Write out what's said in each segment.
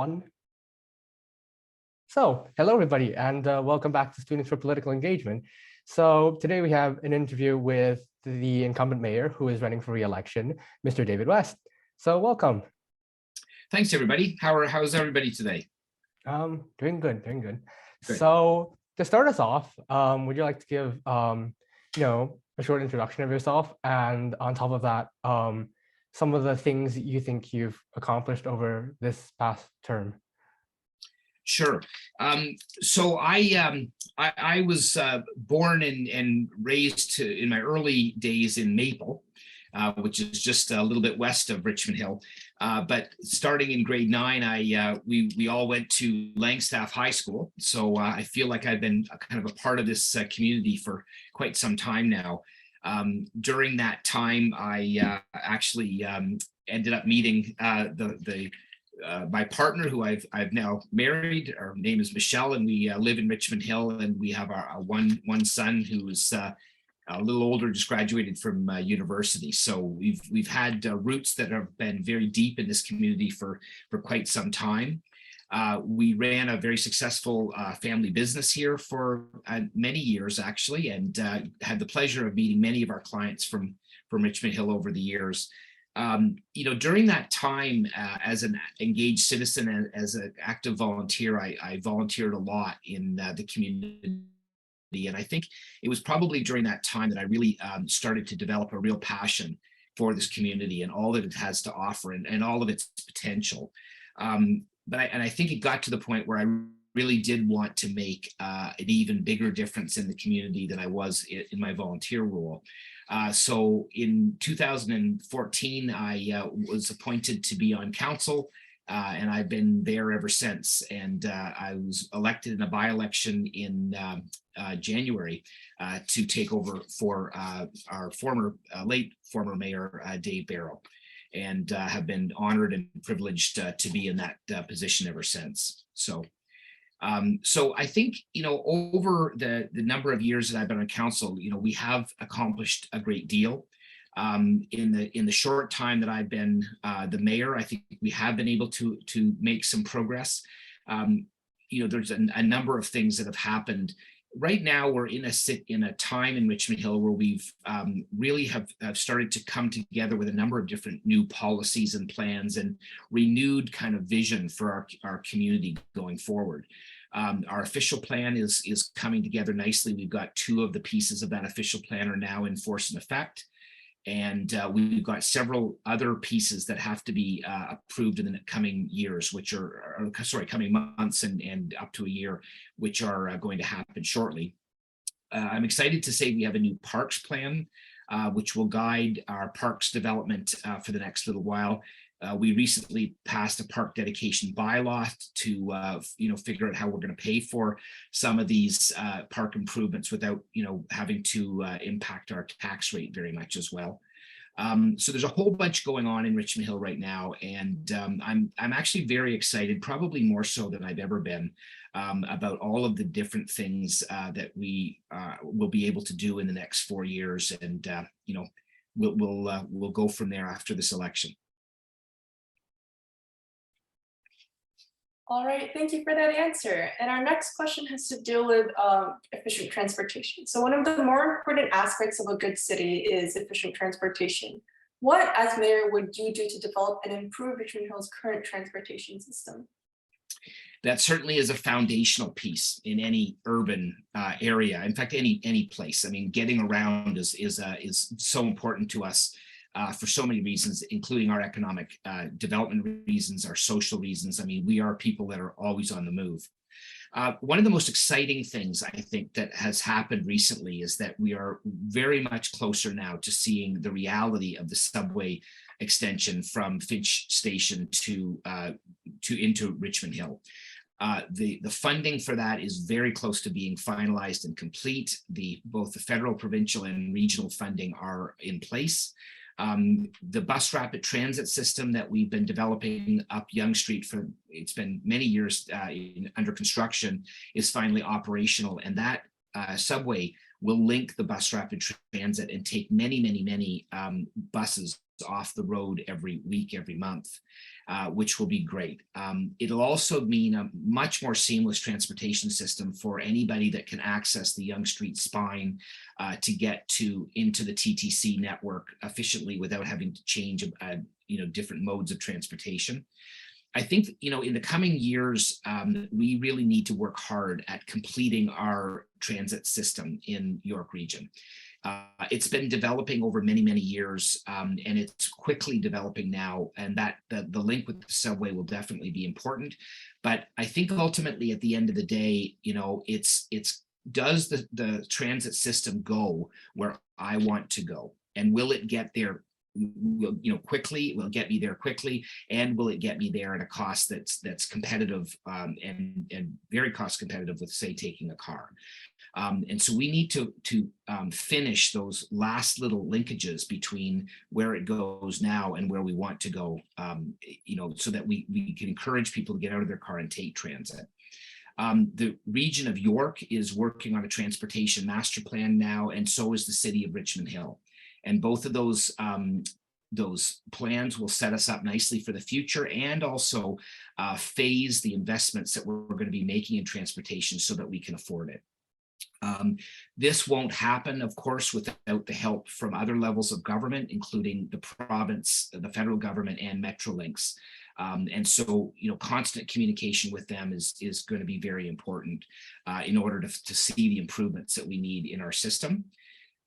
One. So, hello everybody, and welcome back to Students for Political Engagement. So today we have an interview with the incumbent mayor who is running for re-election, Mr. David West. So welcome. Thanks, everybody. How's everybody today? Doing good, doing good. Good. So to start us off, would you like to give a short introduction of yourself, and on top of that, some of the things that you think you've accomplished over this past term? Sure. So I was born and raised in my early days in Maple, which is just a little bit west of Richmond Hill. But starting in grade 9, we all went to Langstaff High School. So I feel like I've been kind of a part of this community for quite some time now. During that time, I actually ended up meeting my partner, who I've now married. Her name is Michelle, and we live in Richmond Hill, and we have our one son who is a little older, just graduated from university. So we've had roots that have been very deep in this community for quite some time. We ran a very successful family business here for many years, actually, and had the pleasure of meeting many of our clients from Richmond Hill over the years. During that time, as an engaged citizen and as an active volunteer, I volunteered a lot in the community. And I think it was probably during that time that I really started to develop a real passion for this community and all that it has to offer and all of its potential. But I think it got to the point where I really did want to make an even bigger difference in the community than I was in my volunteer role. So in 2014, I was appointed to be on council, and I've been there ever since. And I was elected in a by-election in January to take over for our late former mayor, Dave Barrow, and have been honored and privileged to be in that position ever since. So I think, over the number of years that I've been on council, we have accomplished a great deal. In the short time that I've been the mayor, I think we have been able to make some progress. There's a number of things that have happened. Right now, we're in a time in Richmond Hill where we've really have started to come together with a number of different new policies and plans and renewed kind of vision for our community going forward. Our official plan is coming together nicely. We've got 2 of the pieces of that official plan are now in force and effect. And we've got several other pieces that have to be approved in the coming years, coming months and up to a year, which are going to happen shortly. I'm excited to say we have a new parks plan, which will guide our parks development for the next little while. We recently passed a park dedication bylaw to figure out how we're going to pay for some of these park improvements without having to impact our tax rate very much as well. So there's a whole bunch going on in Richmond Hill right now, and I'm actually very excited, probably more so than I've ever been, about all of the different things that we will be able to do in the next 4 years, and we'll go from there after this election. All right, thank you for that answer. And our next question has to do with efficient transportation. So one of the more important aspects of a good city is efficient transportation. What, as mayor, would you do to develop and improve Richmond Hill's current transportation system? That certainly is a foundational piece in any urban area. In fact, any place. I mean, getting around is so important to us. For so many reasons, including our economic development reasons, our social reasons. I mean, we are people that are always on the move. One of the most exciting things I think that has happened recently is that we are very much closer now to seeing the reality of the subway extension from Finch Station to into Richmond Hill. The funding for that is very close to being finalized and complete. Both the federal, provincial, and regional funding are in place. The bus rapid transit system that we've been developing up Yonge Street it's been many years under construction is finally operational, and that subway will link the bus rapid transit and take many buses off the road every week, every month. which will be great. It'll also mean a much more seamless transportation system for anybody that can access the Yonge Street spine to get into the TTC network efficiently without having to change different modes of transportation. I think, in the coming years, we really need to work hard at completing our transit system in York Region. It's been developing over many, many years, and it's quickly developing now, and that the link with the subway will definitely be important. But I think ultimately at the end of the day, does the transit system go where I want to go? And will it get there quickly? Will it get me there quickly? And will it get me there at a cost that's competitive and very cost competitive with, say, taking a car? And so we need to finish those last little linkages between where it goes now and where we want to go, so that we can encourage people to get out of their car and take transit. The region of York is working on a transportation master plan now, and so is the city of Richmond Hill. And both of those plans will set us up nicely for the future, and also phase the investments that we're going to be making in transportation so that we can afford it. This won't happen, of course, without the help from other levels of government, including the province, the federal government, and Metrolinx. And so, constant communication with them is going to be very important in order to see the improvements that we need in our system.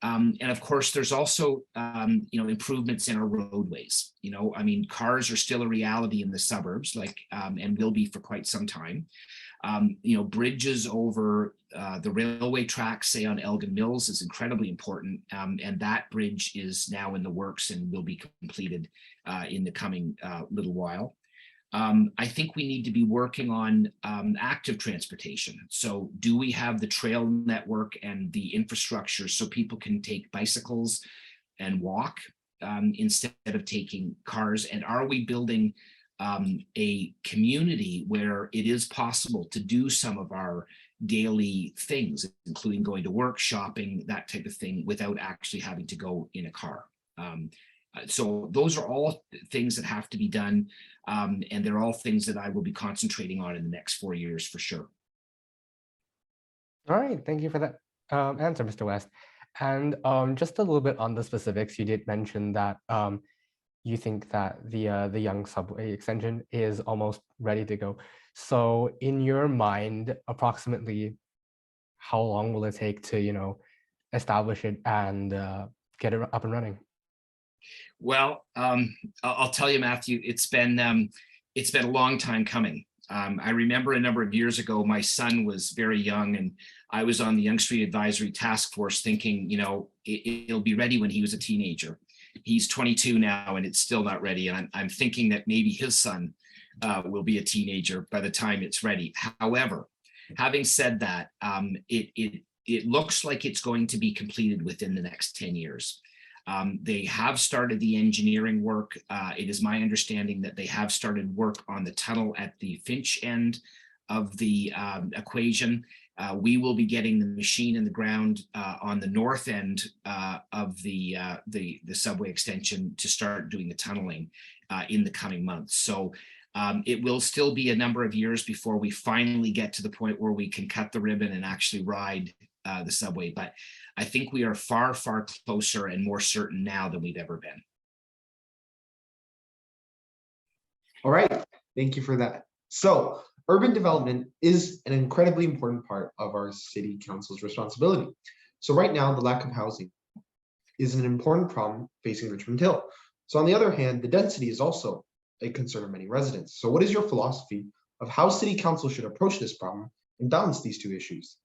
And of course, there's also, improvements in our roadways. Cars are still a reality in the suburbs, and will be for quite some time. Bridges over the railway tracks, say on Elgin Mills, is incredibly important. And that bridge is now in the works and will be completed in the coming little while. I think we need to be working on active transportation. So do we have the trail network and the infrastructure so people can take bicycles and walk instead of taking cars? And are we building a community where it is possible to do some of our daily things, including going to work, shopping, that type of thing, without actually having to go in a car? So those are all things that have to be done. And they're all things that I will be concentrating on in the next 4 years for sure. All right, thank you for that answer, Mr. West. And just a little bit on the specifics, you did mention that you think that the Yonge subway extension is almost ready to go. So in your mind, approximately how long will it take to, establish it and get it up and running? Well, I'll tell you, Matthew, it's been a long time coming. I remember a number of years ago, my son was very young, and I was on the Yonge Street Advisory Task Force thinking, it'll be ready when he was a teenager. He's 22 now, and it's still not ready. And I'm thinking that maybe his son will be a teenager by the time it's ready. However, having said that, it looks like it's going to be completed within the next 10 years. They have started the engineering work. It is my understanding that they have started work on the tunnel at the Finch end of the equation. We will be getting the machine in the ground on the north end of the subway extension to start doing the tunneling in the coming months. So it will still be a number of years before we finally get to the point where we can cut the ribbon and actually ride the subway. But I think we are far, far closer and more certain now than we've ever been. All right, thank you for that. So urban development is an incredibly important part of our city council's responsibility. So right now, the lack of housing is an important problem facing Richmond Hill. So on the other hand, the density is also a concern of many residents. So what is your philosophy of how city council should approach this problem and balance these two issues?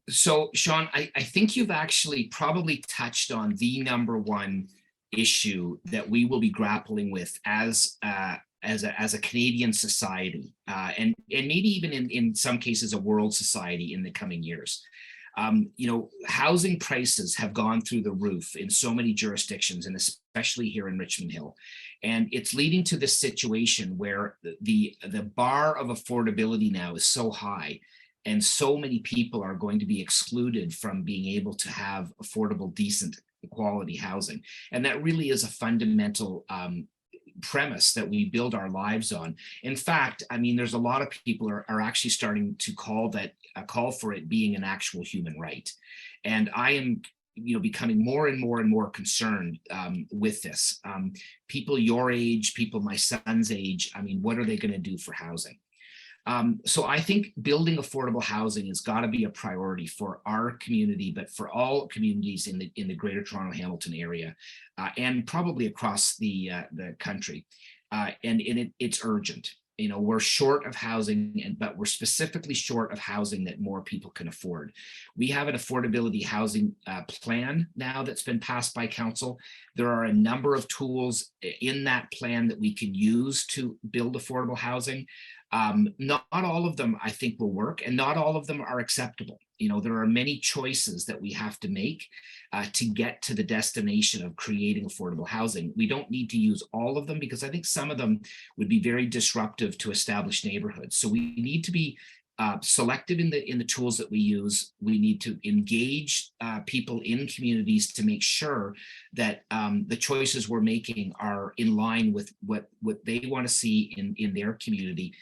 So Sean, I think you've actually probably touched on the number one issue that we will be grappling with as a Canadian society, and maybe even in some cases a world society in the coming years. Housing prices have gone through the roof in so many jurisdictions, and especially here in Richmond Hill. And it's leading to this situation where the bar of affordability now is so high, and so many people are going to be excluded from being able to have affordable, decent, quality housing. And that really is a fundamental premise that we build our lives on. In fact, I mean, there's a lot of people are actually starting to call for it being an actual human right. And I am becoming more and more concerned with this. People your age, people my son's age, I mean, what are they going to do for housing? So I think building affordable housing has got to be a priority for our community, but for all communities in the Greater Toronto Hamilton area, and probably across the country. And it's urgent. We're short of housing, but we're specifically short of housing that more people can afford. We have an affordability housing plan now that's been passed by council. There are a number of tools in that plan that we can use to build affordable housing. Not all of them, I think, will work, and not all of them are acceptable. There are many choices that we have to make to get to the destination of creating affordable housing. We don't need to use all of them because I think some of them would be very disruptive to established neighborhoods. So we need to be selective in the tools that we use. We need to engage people in communities to make sure that the choices we're making are in line with what they want to see in their community.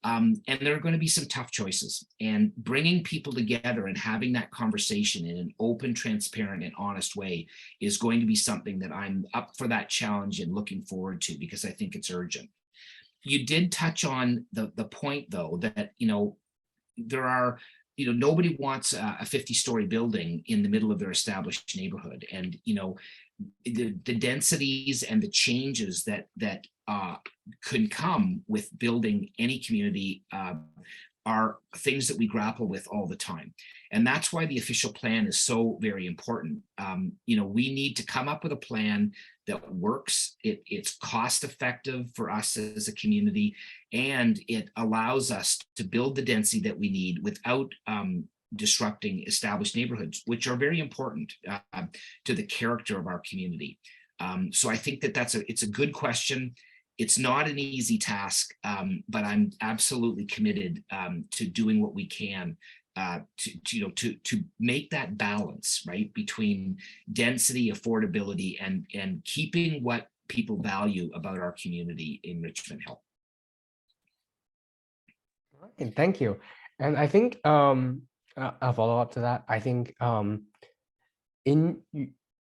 And there are going to be some tough choices, and bringing people together and having that conversation in an open, transparent, and honest way is going to be something that I'm up for that challenge and looking forward to, because I think it's urgent. You did touch on the point, though, that, there are, nobody wants a 50-story building in the middle of their established neighborhood. And, the densities and the changes that can come with building any community are things that we grapple with all the time. And that's why the official plan is so very important. We need to come up with a plan that works. It's cost effective for us as a community, and it allows us to build the density that we need without disrupting established neighborhoods, which are very important to the character of our community. So I think that it's a good question. It's not an easy task, but I'm absolutely committed to doing what we can to make that balance, right, between density, affordability, and keeping what people value about our community in Richmond Hill. Okay, thank you. And I think a follow up to that. I think in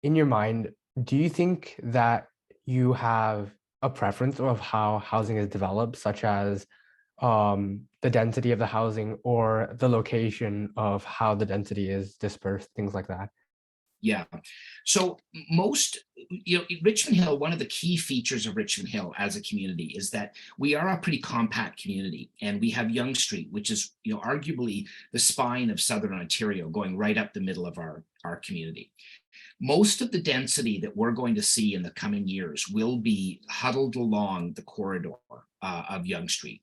your mind, do you think that you have a preference of how housing is developed, such as the density of the housing or the location of how the density is dispersed, things like that? Yeah. So Richmond Hill, one of the key features of Richmond Hill as a community is that we are a pretty compact community, and we have Yonge Street, which is, arguably the spine of Southern Ontario, going right up the middle of our community. Most of the density that we're going to see in the coming years will be huddled along the corridor of Yonge Street.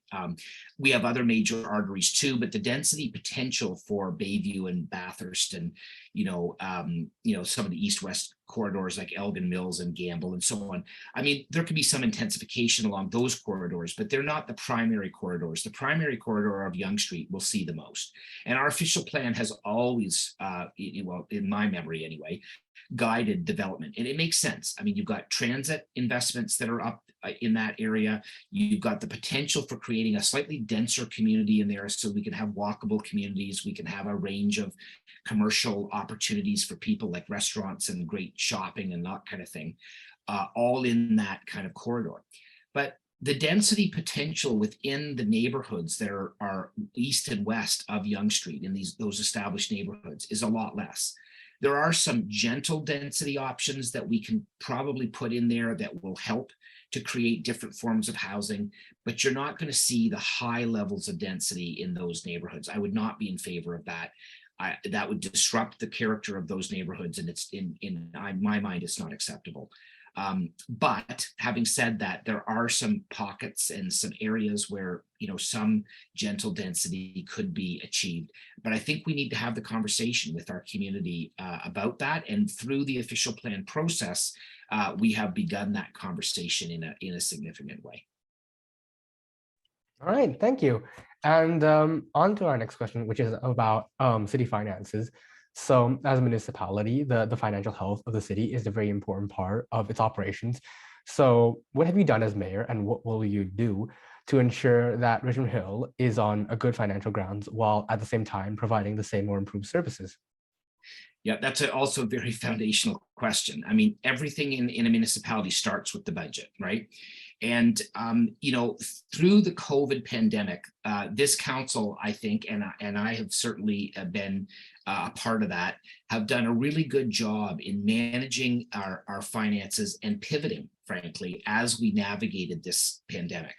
We have other major arteries too, but the density potential for Bayview and Bathurst and some of the east-west corridors like Elgin Mills and Gamble and so on. I mean, there could be some intensification along those corridors, but they're not the primary corridors. The primary corridor of Yonge Street will see the most. And our official plan has always, in my memory anyway, guided development. And it makes sense. I mean, you've got transit investments that are up in that area. You've got the potential for creating a slightly denser community in there, so we can have walkable communities. We can have a range of commercial opportunities for people, like restaurants and great shopping and that kind of thing, all in that kind of corridor. But the density potential within the neighborhoods that are east and west of Yonge Street in those established neighborhoods is a lot less. There are some gentle density options that we can probably put in there that will help to create different forms of housing, but you're not going to see the high levels of density in those neighborhoods. I would not be in favor of that. That would disrupt the character of those neighborhoods, and it's in my mind, it's not acceptable. But having said that, there are some pockets and some areas where some gentle density could be achieved. But I think we need to have the conversation with our community about that. And through the official plan process, we have begun that conversation in a significant way. All right, thank you. And on to our next question, which is about city finances. So as a municipality, the financial health of the city is a very important part of its operations. So what have you done as mayor, and what will you do to ensure that Richmond Hill is on a good financial grounds while at the same time providing the same or improved services? Yeah, that's also a very foundational question. I mean, everything in a municipality starts with the budget, right? And through the COVID pandemic, this council, I think, and I have certainly been a part of that, have done a really good job in managing our finances and pivoting, frankly, as we navigated this pandemic.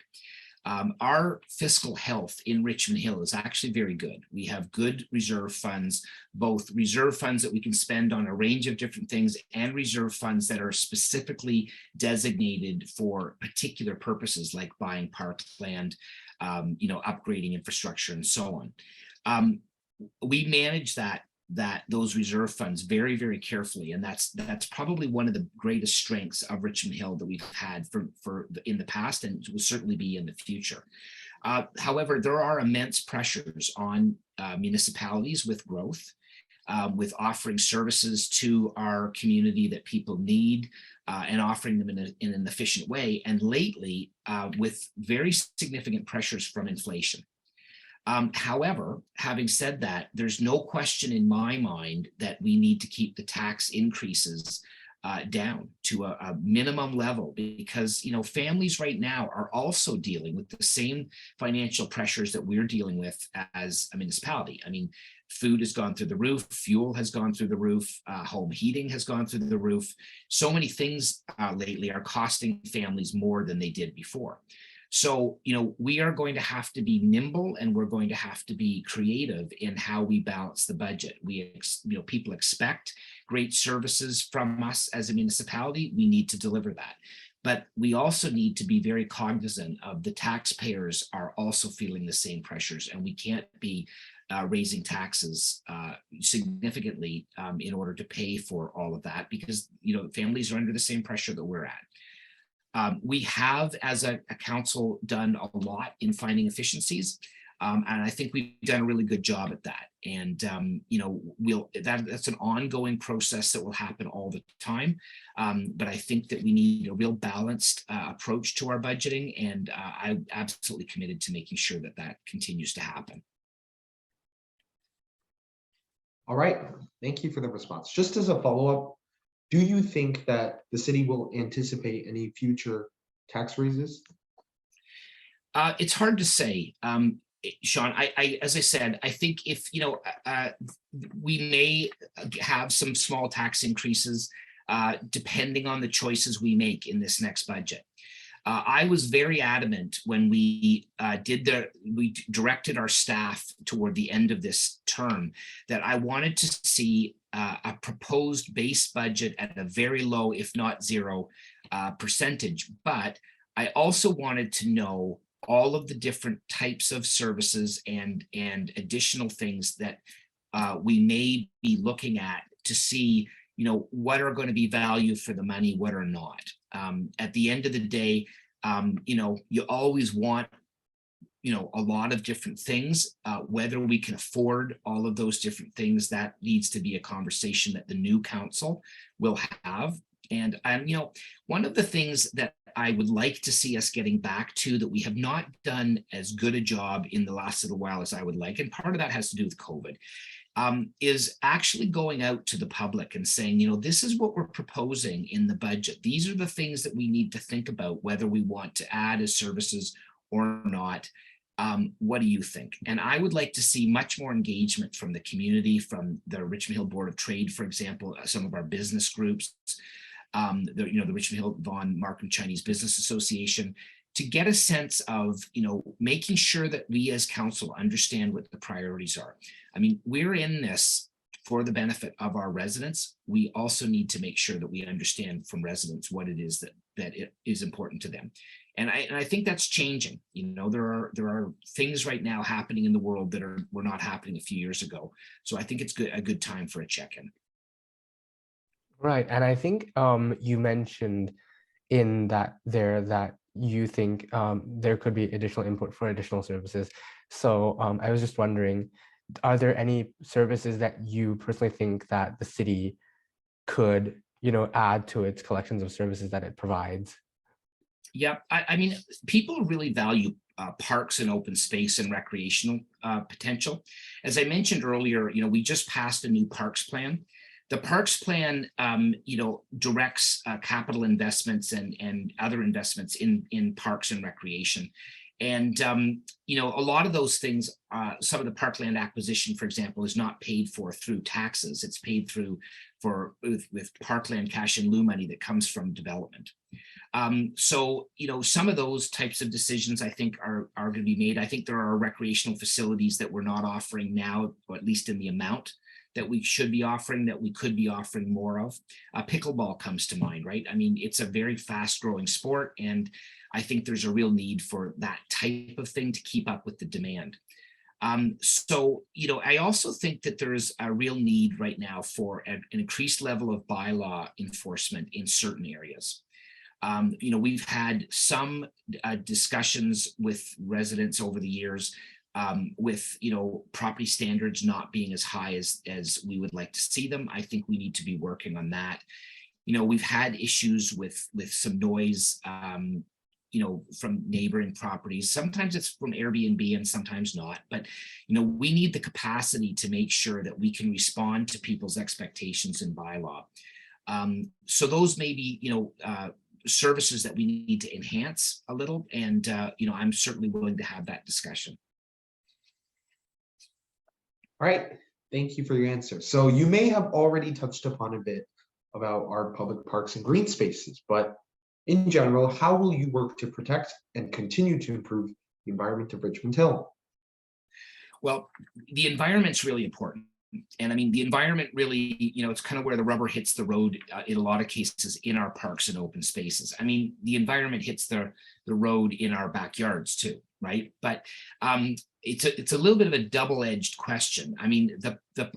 Our fiscal health in Richmond Hill is actually very good. We have good reserve funds, both reserve funds that we can spend on a range of different things and reserve funds that are specifically designated for particular purposes like buying parkland, upgrading infrastructure and so on. We manage those reserve funds very, very carefully, and that's probably one of the greatest strengths of Richmond Hill that we've had for in the past, and will certainly be in the future. However, there are immense pressures on municipalities with growth, with offering services to our community that people need, and offering them in an efficient way, and lately with very significant pressures from inflation. However, having said that, there's no question in my mind that we need to keep the tax increases down to a minimum level, because families right now are also dealing with the same financial pressures that we're dealing with as a municipality. I mean, food has gone through the roof, fuel has gone through the roof, home heating has gone through the roof. So many things lately are costing families more than they did before. So, we are going to have to be nimble, and we're going to have to be creative in how we balance the budget. People expect great services from us as a municipality. We need to deliver that. But we also need to be very cognizant of the taxpayers are also feeling the same pressures, and we can't be raising taxes significantly in order to pay for all of that, because families are under the same pressure that we're at. We have, as a council, done a lot in finding efficiencies, and I think we've done a really good job at that. And that's an ongoing process that will happen all the time. But I think that we need a real balanced approach to our budgeting, and I'm absolutely committed to making sure that continues to happen. All right, thank you for the response. Just as a follow-up, do you think that the city will anticipate any future tax raises? It's hard to say, Sean. As I said, I think if we may have some small tax increases depending on the choices we make in this next budget. I was very adamant when we directed our staff toward the end of this term that I wanted to see a proposed base budget at a very low, if not zero, percentage. But I also wanted to know all of the different types of services and additional things that we may be looking at to see, what are going to be value for the money, what are not. At the end of the day, you always want a lot of different things. Whether we can afford all of those different things, that needs to be a conversation that the new council will have. And one of the things that I would like to see us getting back to, that we have not done as good a job in the last little while as I would like, and part of that has to do with COVID, is actually going out to the public and saying, this is what we're proposing in the budget. These are the things that we need to think about, whether we want to add as services or not. What do you think? And I would like to see much more engagement from the community, from the Richmond Hill Board of Trade, for example, some of our business groups, the Richmond Hill Vaughan Markham Chinese Business Association, to get a sense of, making sure that we as council understand what the priorities are. I mean, we're in this for the benefit of our residents. We also need to make sure that we understand from residents what it is that it is important to them. And I think that's changing. There are things right now happening in the world that were not happening a few years ago. So I think it's a good time for a check-in. Right, and I think you mentioned in that you think there could be additional input for additional services. So I was just wondering, are there any services that you personally think that the city could, add to its collections of services that it provides Yeah, I mean, people really value parks and open space and recreational potential. As I mentioned earlier, we just passed a new parks plan. The parks plan, directs capital investments and other investments in parks and recreation. And, a lot of those things, some of the parkland acquisition, for example, is not paid for through taxes. It's paid through with parkland cash in lieu money that comes from development. So, some of those types of decisions I think are going to be made. I think there are recreational facilities that we're not offering now, or at least in the amount that we should be offering, that we could be offering more of. Pickleball comes to mind, right? I mean, it's a very fast growing sport, and I think there's a real need for that type of thing to keep up with the demand. So, I also think that there's a real need right now for an increased level of bylaw enforcement in certain areas. We've had some discussions with residents over the years with property standards not being as high as we would like to see them. I think we need to be working on that. We've had issues with some noise from neighboring properties. Sometimes it's from Airbnb and sometimes not, but we need the capacity to make sure that we can respond to people's expectations in bylaw. So those may be services that we need to enhance a little, and I'm certainly willing to have that discussion. All right, thank you for your answer. So you may have already touched upon a bit about our public parks and green spaces, but in general, how will you work to protect and continue to improve the environment of Richmond Hill? Well, the environment's really important. And I mean, the environment really, it's kind of where the rubber hits the road in a lot of cases in our parks and open spaces. I mean, the environment hits the road in our backyards too, right? But it's a little bit of a double-edged question. I mean,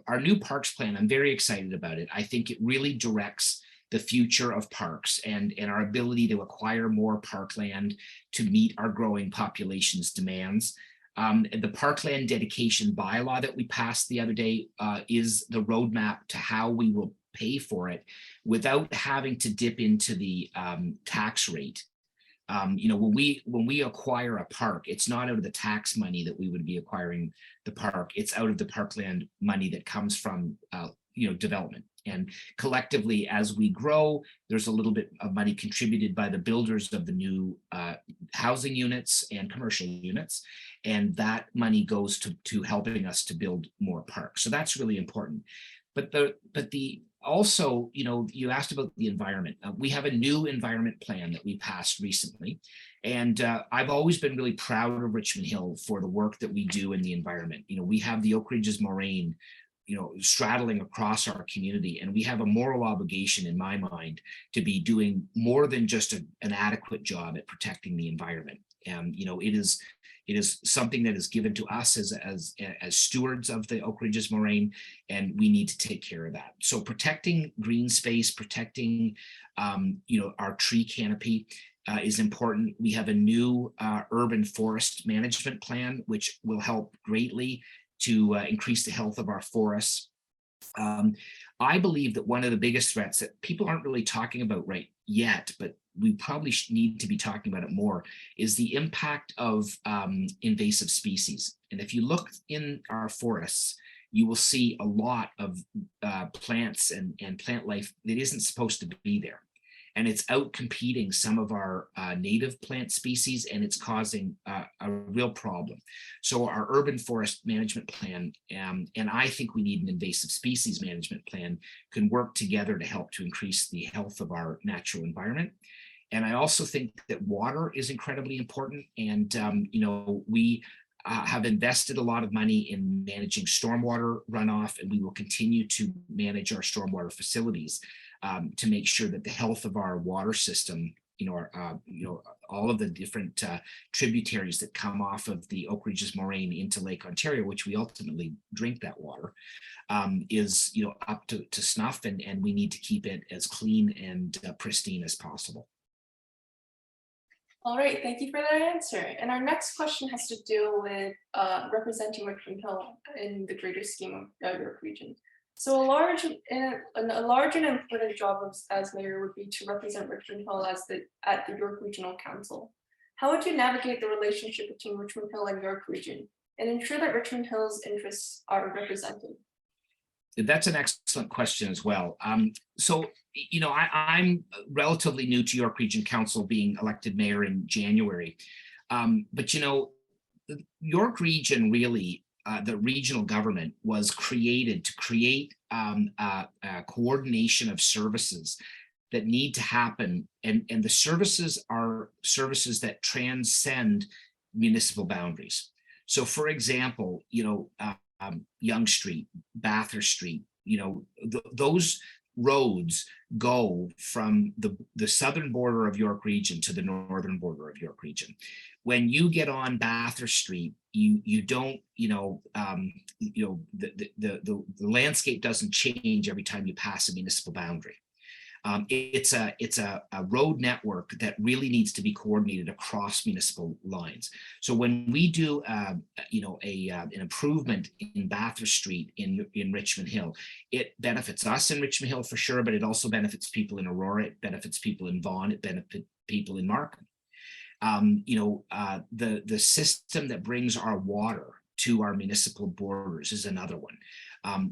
our new parks plan, I'm very excited about it. I think it really directs the future of parks and our ability to acquire more parkland to meet our growing population's demands. The parkland dedication bylaw that we passed the other day is the roadmap to how we will pay for it without having to dip into the tax rate. When we acquire a park, it's not out of the tax money that we would be acquiring the park. It's out of the parkland money that comes from development. And collectively, as we grow, there's a little bit of money contributed by the builders of the new housing units and commercial units. And that money goes to helping us to build more parks. So that's really important. But also, you asked about the environment. We have a new environment plan that we passed recently. And I've always been really proud of Richmond Hill for the work that we do in the environment. We have the Oak Ridges Moraine straddling across our community. And we have a moral obligation, in my mind, to be doing more than just an adequate job at protecting the environment. And, it is something that is given to us as stewards of the Oak Ridges Moraine, and we need to take care of that. So protecting green space, protecting, our tree canopy is important. We have a new urban forest management plan, which will help greatly to increase the health of our forests. I believe that one of the biggest threats that people aren't really talking about right yet, but we probably need to be talking about it more, is the impact of invasive species. And if you look in our forests, you will see a lot of plants and plant life that isn't supposed to be there. And it's out competing some of our native plant species, and it's causing a real problem. So our urban forest management plan, and I think we need an invasive species management plan, can work together to help to increase the health of our natural environment. And I also think that water is incredibly important. And, we have invested a lot of money in managing stormwater runoff, and we will continue to manage our stormwater facilities to make sure that the health of our water system, all of the different tributaries that come off of the Oak Ridges Moraine into Lake Ontario, which we ultimately drink that water, is up to snuff, and we need to keep it as clean and pristine as possible. All right, thank you for that answer. And our next question has to do with representing Richmond Hill in the greater scheme of York Region. So a large and important job as mayor would be to represent Richmond Hill at the York Regional Council. How would you navigate the relationship between Richmond Hill and York Region and ensure that Richmond Hill's interests are represented? That's an excellent question as well. So, I'm relatively new to York Region Council, being elected mayor in January. But the York Region really, the regional government was created to create a coordination of services that need to happen. And the services are services that transcend municipal boundaries. So for example, Yonge Street, Bathurst Street, those roads go from the southern border of York Region to the northern border of York Region. When you get on Bathurst Street, you don't, the landscape doesn't change every time you pass a municipal boundary. It's a road network that really needs to be coordinated across municipal lines. So when we do an improvement in Bathurst Street in Richmond Hill, it benefits us in Richmond Hill for sure, but it also benefits people in Aurora, it benefits people in Vaughan, it benefits people in Markham. The system that brings our water to our municipal borders is another one.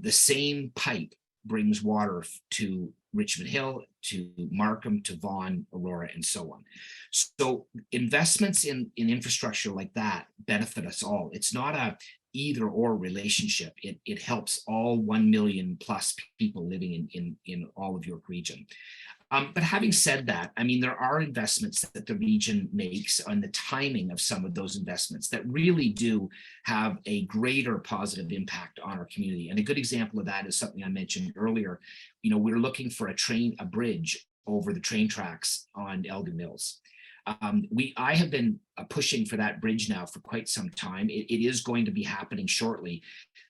The same pipe brings water to Richmond Hill, to Markham, to Vaughan, Aurora, and so on. So investments in infrastructure like that benefit us all. It's not a either or relationship. It helps all 1 million plus people living in all of York Region. But having said that, I mean, there are investments that the region makes on the timing of some of those investments that really do have a greater positive impact on our community. And a good example of that is something I mentioned earlier. We're looking for a bridge over the train tracks on Elgin Mills. I have been pushing for that bridge now for quite some time. It is going to be happening shortly.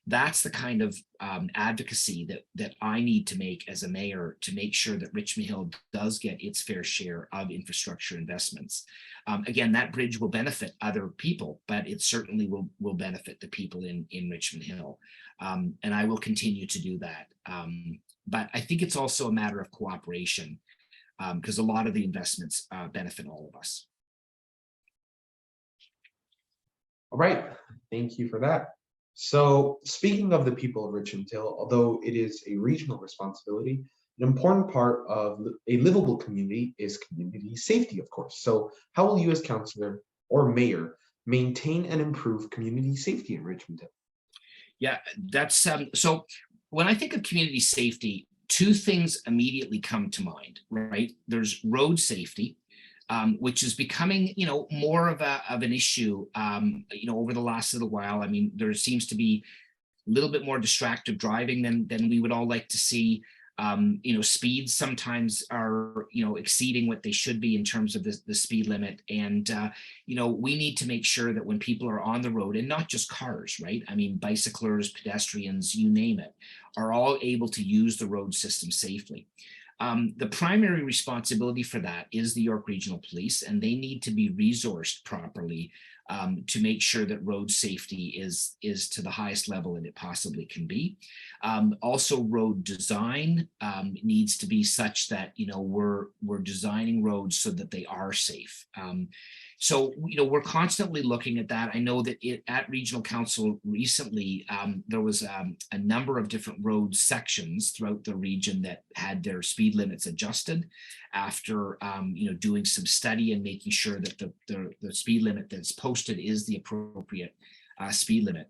That's the kind of advocacy that I need to make as a mayor to make sure that Richmond Hill does get its fair share of infrastructure investments. Again, that bridge will benefit other people, but it certainly will benefit the people in Richmond Hill. And I will continue to do that. But I think it's also a matter of cooperation, because a lot of the investments benefit all of us. All right, thank you for that. So speaking of the people of Richmond Hill, although it is a regional responsibility, an important part of a livable community is community safety, of course. So how will you as councillor or mayor maintain and improve community safety in Richmond Hill? Yeah, that's so when I think of community safety, two things immediately come to mind, right? There's road safety, which is becoming, more of an issue, over the last little while. I mean, there seems to be a little bit more distracted driving than we would all like to see. Speeds sometimes are, exceeding what they should be in terms of the speed limit. And, we need to make sure that when people are on the road, and not just cars, right? I mean, bicyclers, pedestrians, you name it, are all able to use the road system safely. The primary responsibility for that is the York Regional Police, and they need to be resourced properly to make sure that road safety is to the highest level that it possibly can be. Also, road design needs to be such that we're designing roads so that they are safe. So, we're constantly looking at that. I know that at Regional Council recently, there was a number of different road sections throughout the region that had their speed limits adjusted after, doing some study and making sure that the speed limit that's posted is the appropriate speed limit.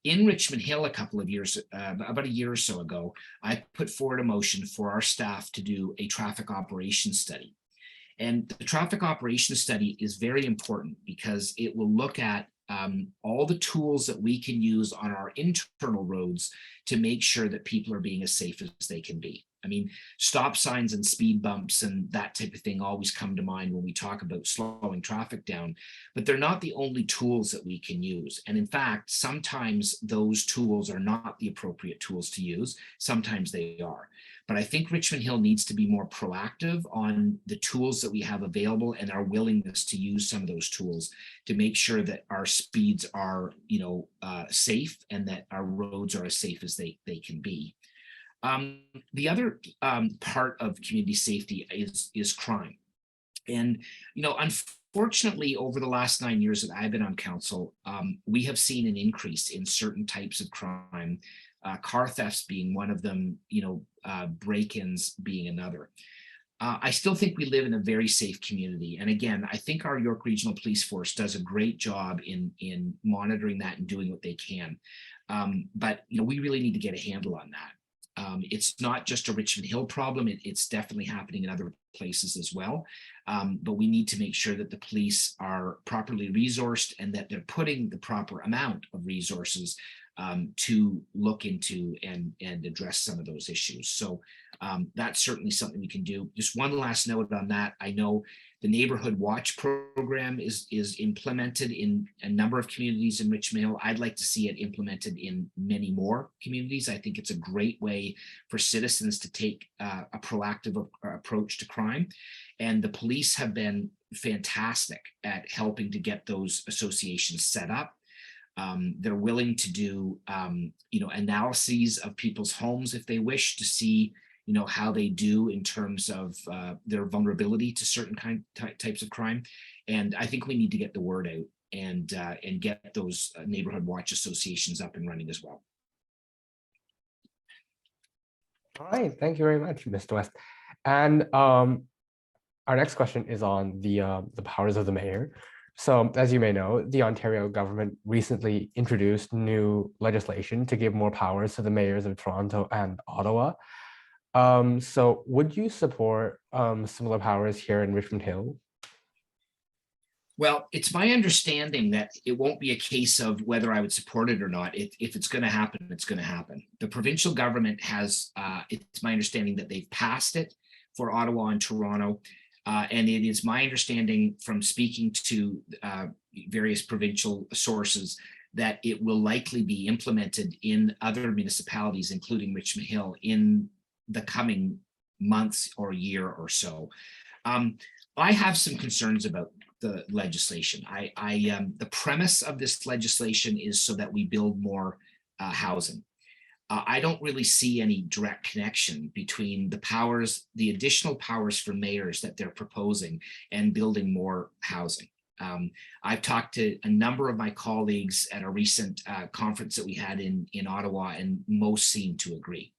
In Richmond Hill, a couple of years, about a year or so ago, I put forward a motion for our staff to do a traffic operations study. And the traffic operations study is very important because it will look at all the tools that we can use on our internal roads to make sure that people are being as safe as they can be. I mean, stop signs and speed bumps and that type of thing always come to mind when we talk about slowing traffic down, but they're not the only tools that we can use. And in fact, sometimes those tools are not the appropriate tools to use. Sometimes they are. But I think Richmond Hill needs to be more proactive on the tools that we have available and our willingness to use some of those tools to make sure that our speeds are, safe and that our roads are as safe as they can be. The other part of community safety is crime. And, unfortunately, over the last 9 years that I've been on council, we have seen an increase in certain types of crime, car thefts being one of them, break-ins being another. I still think we live in a very safe community. And again, I think our York Regional Police Force does a great job in monitoring that and doing what they can. But we really need to get a handle on that. It's not just a Richmond Hill problem. It's definitely happening in other places as well. But we need to make sure that the police are properly resourced and that they're putting the proper amount of resources to look into and address some of those issues. So that's certainly something we can do. Just one last note on that. I know the Neighborhood Watch program is implemented in a number of communities in Richmond Hill. I'd like to see it implemented in many more communities. I think it's a great way for citizens to take a proactive approach to crime. And the police have been fantastic at helping to get those associations set up. They're willing to do, analyses of people's homes if they wish to see, how they do in terms of their vulnerability to certain types of crime. And I think we need to get the word out and get those neighborhood watch associations up and running as well. All right, thank you very much, Mr. West. And our next question is on the powers of the mayor. So, as you may know, the Ontario government recently introduced new legislation to give more powers to the mayors of Toronto and Ottawa. So would you support similar powers here in Richmond Hill? Well, it's my understanding that it won't be a case of whether I would support it or not. If it's going to happen, it's going to happen. The provincial government has, it's my understanding that they've passed it for Ottawa and Toronto. And it is my understanding from speaking to various provincial sources that it will likely be implemented in other municipalities, including Richmond Hill, in the coming months or year or so. I have some concerns about the legislation. The premise of this legislation is so that we build more housing. I don't really see any direct connection between the powers, the additional powers for mayors that they're proposing and building more housing. I've talked to a number of my colleagues at a recent conference that we had in Ottawa, and most seem to agree.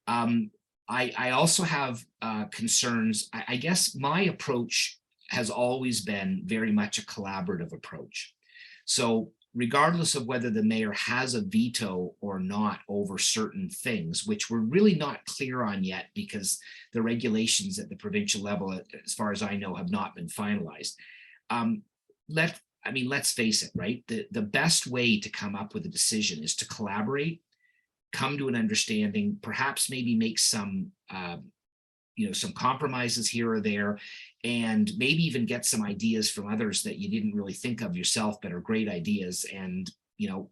I also have concerns. I guess my approach has always been very much a collaborative approach. So regardless of whether the mayor has a veto or not over certain things, which we're really not clear on yet because the regulations at the provincial level, as far as I know, have not been finalized. Let's face it, right? The best way to come up with a decision is to collaborate, come to an understanding, perhaps maybe make some some compromises here or there, and maybe even get some ideas from others that you didn't really think of yourself, but are great ideas, and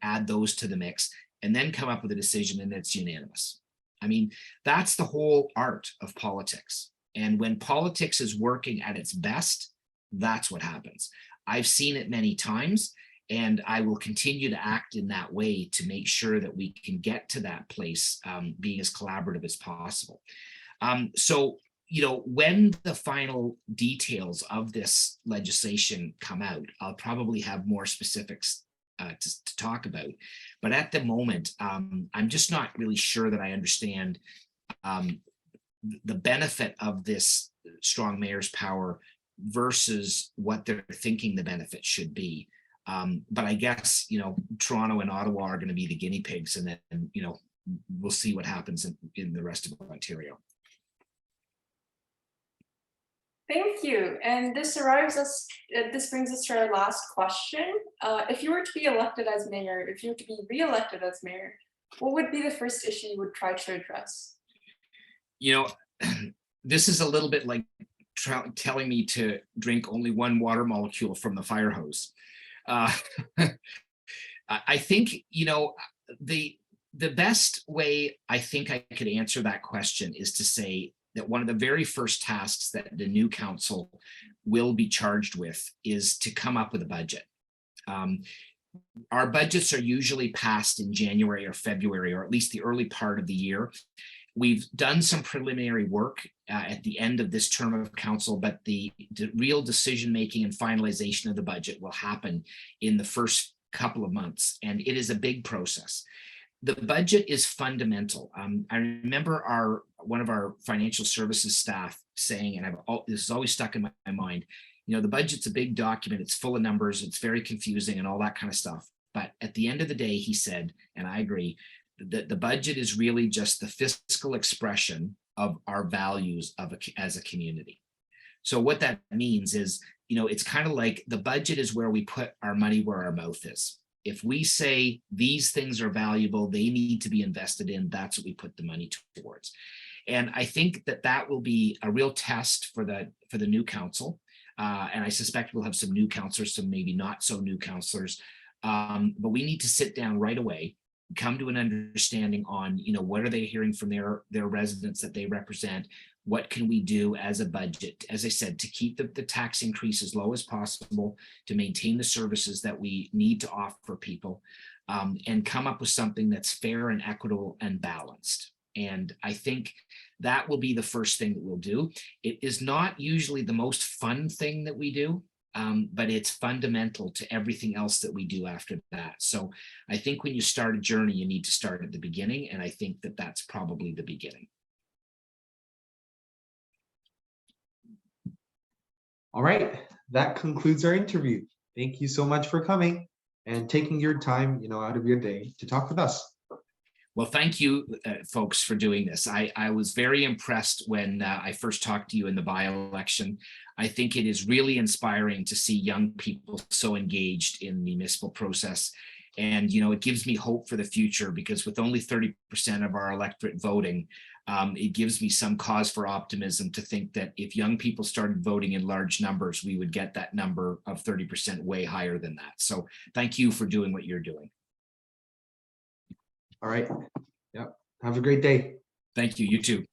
add those to the mix, and then come up with a decision, and it's unanimous. I mean, that's the whole art of politics. And when politics is working at its best, that's what happens. I've seen it many times, and I will continue to act in that way to make sure that we can get to that place, being as collaborative as possible. So, when the final details of this legislation come out, I'll probably have more specifics to talk about. But at the moment, I'm just not really sure that I understand the benefit of this strong mayor's power versus what they're thinking the benefit should be. But I guess, Toronto and Ottawa are going to be the guinea pigs, and then, we'll see what happens in the rest of Ontario. Thank you. And this brings us to our last question. If you were to be elected as mayor, if you were to be re-elected as mayor, what would be the first issue you would try to address? This is a little bit like telling me to drink only one water molecule from the fire hose. I think, the best way I think I could answer that question is to say that one of the very first tasks that the new council will be charged with is to come up with a budget. Our budgets are usually passed in January or February, or at least the early part of the year. We've done some preliminary work at the end of this term of council, but the real decision-making and finalization of the budget will happen in the first couple of months, and it is a big process. The budget is fundamental. I remember one of our financial services staff saying, and this is always stuck in my mind, you know, the budget's a big document, it's full of numbers, it's very confusing and all that kind of stuff. But at the end of the day, he said, and I agree, that the budget is really just the fiscal expression of our values as a community. So what that means is, you know, it's kind of like the budget is where we put our money where our mouth is. If we say these things are valuable, they need to be invested in, that's what we put the money towards. And I think that will be a real test for the new council. And I suspect we'll have some new councillors, some maybe not so new councillors. But we need to sit down right away, come to an understanding on, you know, what are they hearing from their residents that they represent? What can we do as a budget, as I said, to keep the tax increase as low as possible, to maintain the services that we need to offer people, and come up with something that's fair and equitable and balanced. And I think that will be the first thing that we'll do. It is not usually the most fun thing that we do, but it's fundamental to everything else that we do after that. So I think when you start a journey, you need to start at the beginning. And I think that that's probably the beginning. All right, that concludes our interview. Thank you so much for coming and taking your time, you know, out of your day to talk with us. Well, thank you, folks, for doing this. I was very impressed when I first talked to you in the by-election. I think it is really inspiring to see young people so engaged in the municipal process. And, you know, it gives me hope for the future, because with only 30% of our electorate voting, it gives me some cause for optimism to think that if young people started voting in large numbers, we would get that number of 30% way higher than that. So thank you for doing what you're doing. All right. Yep. Have a great day. Thank you. You too.